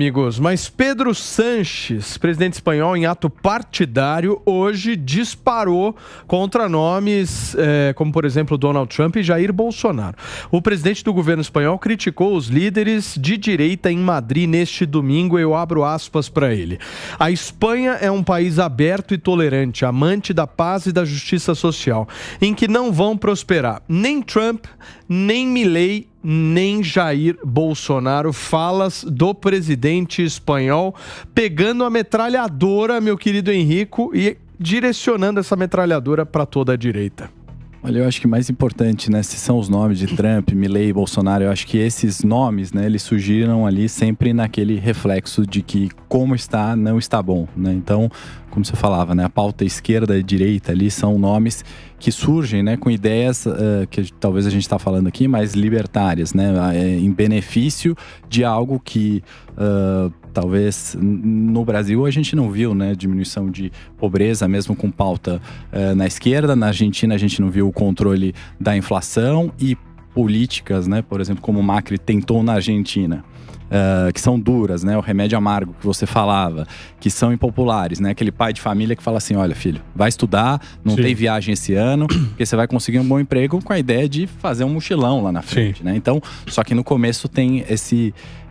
Amigos, mas Pedro Sánchez, presidente espanhol em ato partidário, hoje disparou contra nomes como, por exemplo, Donald Trump e Jair Bolsonaro. O presidente do governo espanhol criticou os líderes de direita em Madrid neste domingo. Eu abro aspas para ele. A Espanha é um país aberto e tolerante, amante da paz e da justiça social, em que não vão prosperar nem Trump, nem Milei, nem Jair Bolsonaro. Falas do presidente espanhol pegando a metralhadora, meu querido Henrico, e direcionando essa metralhadora para toda a direita. Olha, eu acho que mais importante, né, se são os nomes de Trump, Milei e Bolsonaro, eu acho que esses nomes, né, eles surgiram ali sempre naquele reflexo de que como está, não está bom, né? Então, como você falava, né, a pauta esquerda e direita ali são nomes que surgem, né, com ideias que talvez a gente está falando aqui, mais libertárias, né, em benefício de algo que talvez no Brasil a gente não viu, né, diminuição de pobreza, mesmo com pauta na esquerda. Na Argentina a gente não viu o controle da inflação e políticas, né, por exemplo, como o Macri tentou na Argentina. Que são duras, né? O remédio amargo que você falava, que são impopulares, né? Aquele pai de família que fala assim, olha filho, vai estudar, não tem viagem esse ano, porque você vai conseguir um bom emprego com a ideia de fazer um mochilão lá na frente, né? Então, só que no começo tem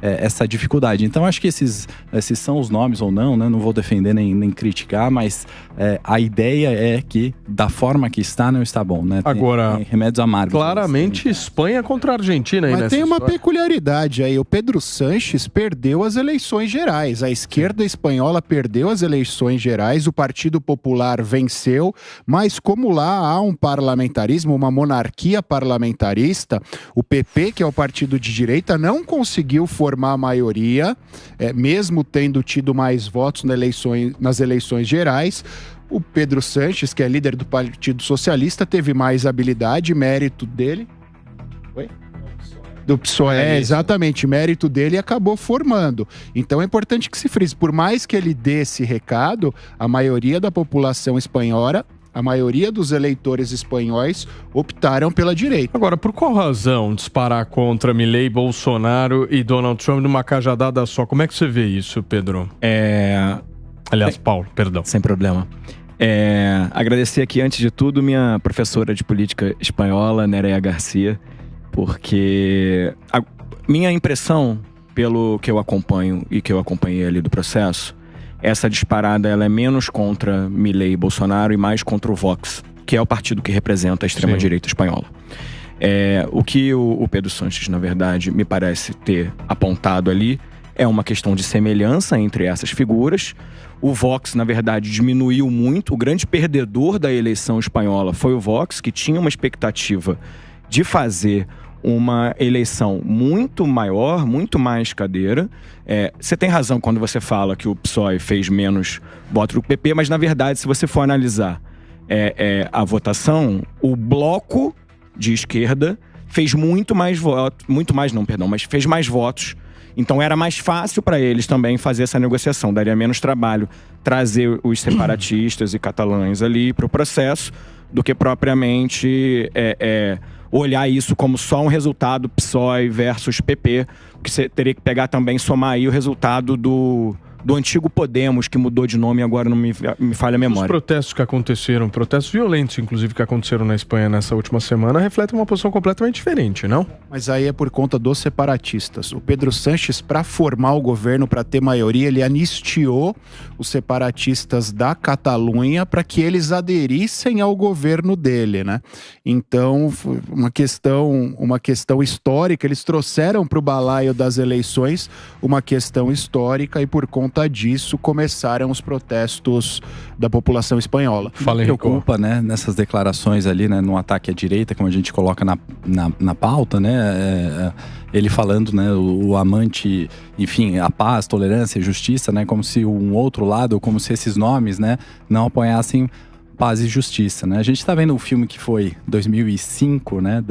essa dificuldade. Então, acho que esses são os nomes ou não, né? Não vou defender nem criticar, mas a ideia é que da forma que está, não está bom, né? Agora, tem remédios amargos. Claramente, Espanha contra a Argentina. Aí mas tem uma peculiaridade aí. O Pedro Sánchez perdeu as eleições gerais. A esquerda espanhola perdeu as eleições gerais. O Partido Popular venceu. Mas como lá há um parlamentarismo, uma monarquia parlamentarista, o PP, que é o partido de direita, não conseguiu formar a maioria, mesmo tendo tido mais votos nas eleições gerais. O Pedro Sánchez, que é líder do Partido Socialista, teve mais habilidade, mérito dele. Oi? Do PSOE, exatamente, mérito dele, acabou formando. Então é importante que se frise, por mais que ele dê esse recado, a maioria da população espanhola, a maioria dos eleitores espanhóis optaram pela direita. Agora, por qual razão disparar contra Milei, Bolsonaro e Donald Trump numa cajadada só? Como é que você vê isso, Pedro? Aliás, Paulo, perdão. Sem problema. Agradecer aqui, antes de tudo, minha professora de política espanhola, Nerea Garcia, porque a minha impressão, pelo que eu acompanho e que eu acompanhei ali do processo, essa disparada ela é menos contra Milei e Bolsonaro e mais contra o Vox, que é o partido que representa a extrema-direita espanhola. O que o Pedro Sánchez, na verdade, me parece ter apontado ali é uma questão de semelhança entre essas figuras. O Vox, na verdade, diminuiu muito. O grande perdedor da eleição espanhola foi o Vox, que tinha uma expectativa de fazer uma eleição muito maior, muito mais cadeira. Você tem razão quando você fala que o PSOE fez menos votos do PP, mas, na verdade, se você for analisar a votação, o bloco de esquerda fez muito mais votos, mas fez mais votos. Então era mais fácil para eles também fazer essa negociação. Daria menos trabalho trazer os separatistas e catalães ali para o processo do que propriamente olhar isso como só um resultado PSOE versus PP, que você teria que pegar também, somar aí o resultado do antigo Podemos, que mudou de nome e agora não me falha a memória. Os protestos que aconteceram, protestos violentos, inclusive, que aconteceram na Espanha nessa última semana, refletem uma posição completamente diferente, não? Mas aí é por conta dos separatistas. O Pedro Sánchez, para formar o governo, para ter maioria, ele anistiou os separatistas da Catalunha para que eles aderissem ao governo dele, né? Então, foi uma questão histórica. Eles trouxeram para o balaio das eleições uma questão histórica e, por conta disso, começaram os protestos da população espanhola. Me preocupa, né, nessas declarações ali, né, no ataque à direita, como a gente coloca na pauta, né, ele falando, né, o amante, enfim, a paz, tolerância, justiça, né, como se um outro lado, como se esses nomes, né, não apoiassem paz e justiça, né? A gente tá vendo um filme que foi 2005, né?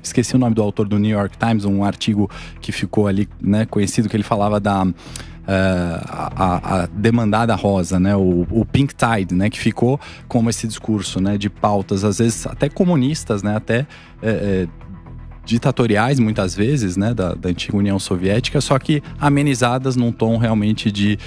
Esqueci o nome do autor do New York Times, um artigo que ficou ali, né, conhecido, que ele falava da a demandada rosa, né? O Pink Tide, né? Que ficou como esse discurso, né? De pautas, às vezes até comunistas, né? Até ditatoriais, muitas vezes, né, da antiga União Soviética, só que amenizadas num tom realmente de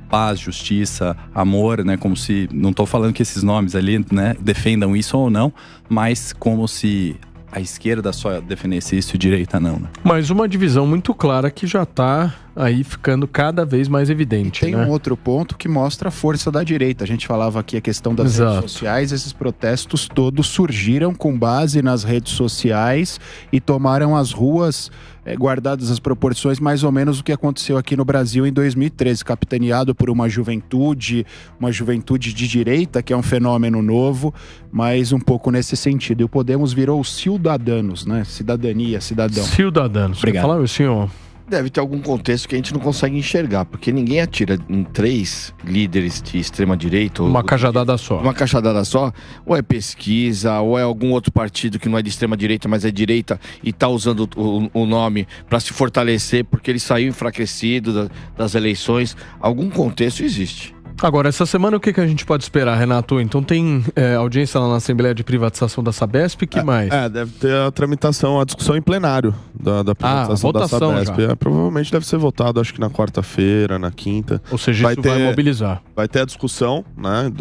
paz, justiça, amor, né, como se, não estou falando que esses nomes ali, né, defendam isso ou não, mas como se a esquerda só defendesse isso e a direita não, né? Mas uma divisão muito clara que já está aí ficando cada vez mais evidente. Tem né? um outro ponto que mostra a força da direita. A gente falava aqui a questão das redes sociais. Esses protestos todos surgiram com base nas redes sociais e tomaram as ruas, guardadas as proporções, mais ou menos o que aconteceu aqui no Brasil em 2013, capitaneado por uma juventude de direita, que é um fenômeno novo, mas um pouco nesse sentido. E o Podemos virou Ciudadanos, né? Cidadania, cidadão. Cidadanos. Obrigado. Fala, senhor. Deve ter algum contexto que a gente não consegue enxergar, porque ninguém atira em 3 líderes de extrema-direita. Uma cajadada só. Uma cajadada só, ou é pesquisa, ou é algum outro partido que não é de extrema-direita, mas é direita e tá usando o nome para se fortalecer, porque ele saiu enfraquecido das eleições. Algum contexto existe. Agora, essa semana o que a gente pode esperar, Renato? Então tem audiência lá na Assembleia de Privatização da Sabesp, que mais? Deve ter a tramitação, a discussão em plenário da privatização da Sabesp. Provavelmente deve ser votado, acho que na quarta-feira, na quinta. Ou seja, isso vai mobilizar. Vai ter a discussão, né?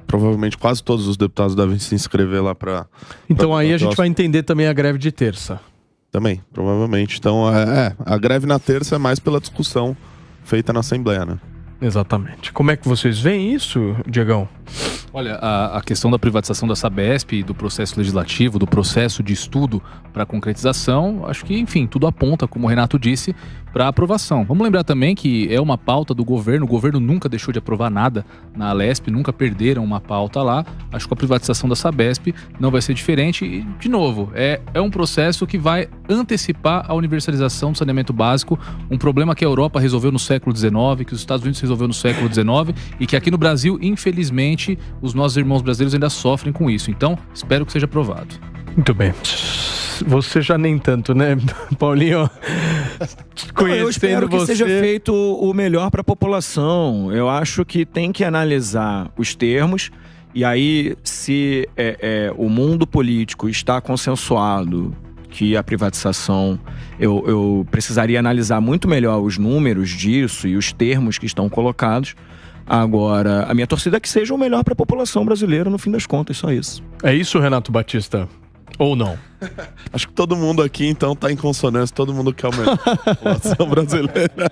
Provavelmente quase todos os deputados devem se inscrever lá para... Então aí a gente vai entender também a greve de terça. Também, provavelmente. Então, a greve na terça é mais pela discussão feita na Assembleia, né? Exatamente. Como é que vocês veem isso, Diegão? Olha, a questão da privatização da Sabesp, do processo legislativo, do processo de estudo para concretização, acho que, enfim, tudo aponta, como o Renato disse, para aprovação. Vamos lembrar também que é uma pauta do governo, o governo nunca deixou de aprovar nada na Alesp, nunca perderam uma pauta lá. Acho que a privatização da Sabesp não vai ser diferente e, de novo, é um processo que vai antecipar a universalização do saneamento básico, um problema que a Europa resolveu no século XIX, que os Estados Unidos resolveu no século XIX e que aqui no Brasil, infelizmente, os nossos irmãos brasileiros ainda sofrem com isso. Então, espero que seja aprovado. Muito bem. Você já nem tanto, né, Paulinho? Eu espero que seja feito o melhor para a população. Eu acho que tem que analisar os termos e aí, se o mundo político está consensuado que a privatização, eu precisaria analisar muito melhor os números disso e os termos que estão colocados. Agora, a minha torcida é que seja o melhor para a população brasileira, no fim das contas, só isso. É isso, Renato Batista? Ou não? Acho que todo mundo aqui, então, tá em consonância. Todo mundo quer o melhor para a população brasileira.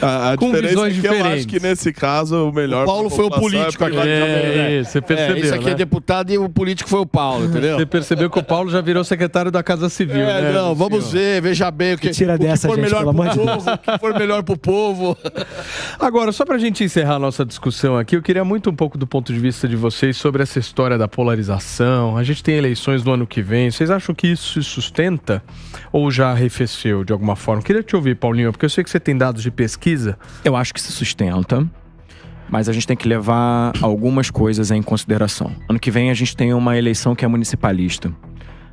A diferença é que eu acho que, nesse caso, o melhor... O Paulo foi o político aqui. Você percebeu, isso aqui né? É deputado e o político foi o Paulo, entendeu? Você percebeu que o Paulo já virou secretário da Casa Civil, né? Não, vamos ver, veja bem o que for melhor pro povo, o que for melhor pro povo. Agora, só pra gente encerrar a nossa discussão aqui, eu queria muito um pouco do ponto de vista de vocês sobre essa história da polarização. A gente tem eleições no ano que vem. Vocês acham que isso se sustenta ou já arrefeceu de alguma forma? Queria te ouvir, Paulinho, porque eu sei que você tem dados de pesquisa. Eu acho que se sustenta, mas a gente tem que levar algumas coisas em consideração. Ano que vem a gente tem uma eleição que é municipalista.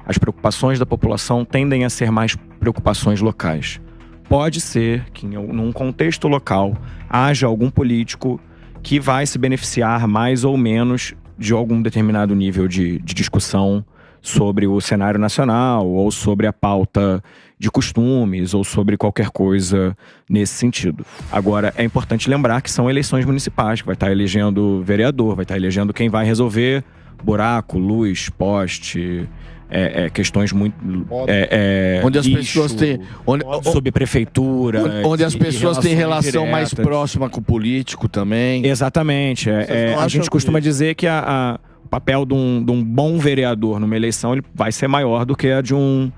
As preocupações da população tendem a ser mais preocupações locais. Pode ser que num contexto local haja algum político que vai se beneficiar mais ou menos de algum determinado nível de discussão sobre o cenário nacional, ou sobre a pauta de costumes, ou sobre qualquer coisa nesse sentido. Agora, é importante lembrar que são eleições municipais, que vai estar elegendo vereador, vai estar elegendo quem vai resolver buraco, luz, poste, questões muito... onde as pessoas têm... Sobre prefeitura... Onde as pessoas têm relação diretas. mais próxima com o político também. Exatamente. A gente costuma dizer que o papel de um bom vereador numa eleição ele vai ser maior do que a de um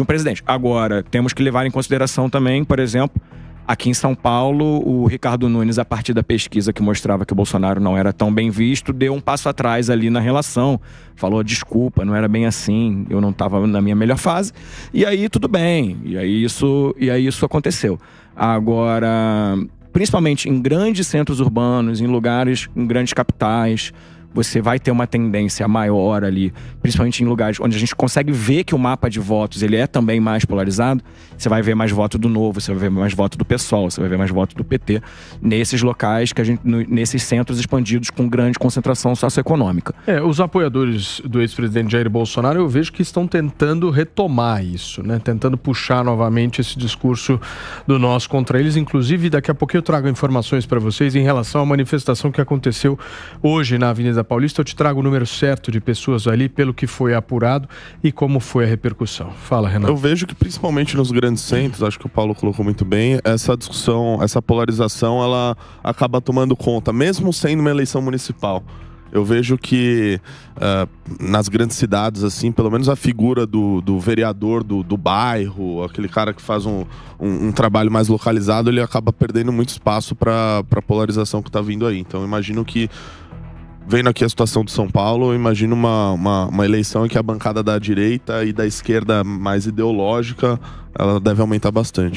presidente. Agora, temos que levar em consideração também, por exemplo, aqui em São Paulo, o Ricardo Nunes, a partir da pesquisa que mostrava que o Bolsonaro não era tão bem visto, deu um passo atrás ali na relação. Falou, desculpa, não era bem assim, eu não estava na minha melhor fase. E aí, tudo bem. E aí isso aconteceu. Agora, principalmente em grandes centros urbanos, em lugares, em grandes capitais, você vai ter uma tendência maior ali, principalmente em lugares onde a gente consegue ver que o mapa de votos ele é também mais polarizado. Você vai ver mais voto do Novo, você vai ver mais voto do PSOL, você vai ver mais voto do PT, nesses locais, nesses centros expandidos com grande concentração socioeconômica. Os apoiadores do ex-presidente Jair Bolsonaro, eu vejo que estão tentando retomar isso, né? Tentando puxar novamente esse discurso do nós contra eles. Inclusive, daqui a pouco eu trago informações para vocês em relação à manifestação que aconteceu hoje na Avenida Paulista. Eu te trago o número certo de pessoas ali, pelo que foi apurado e como foi a repercussão. Fala, Renato. Eu vejo que principalmente nos grandes centros, acho que o Paulo colocou muito bem, essa discussão, essa polarização, ela acaba tomando conta, mesmo sendo uma eleição municipal. Eu vejo que nas grandes cidades, assim, pelo menos a figura do vereador do bairro, aquele cara que faz um trabalho mais localizado, ele acaba perdendo muito espaço para a polarização que está vindo aí. Então eu imagino que, vendo aqui a situação de São Paulo, eu imagino uma eleição em que a bancada da direita e da esquerda mais ideológica, ela deve aumentar bastante.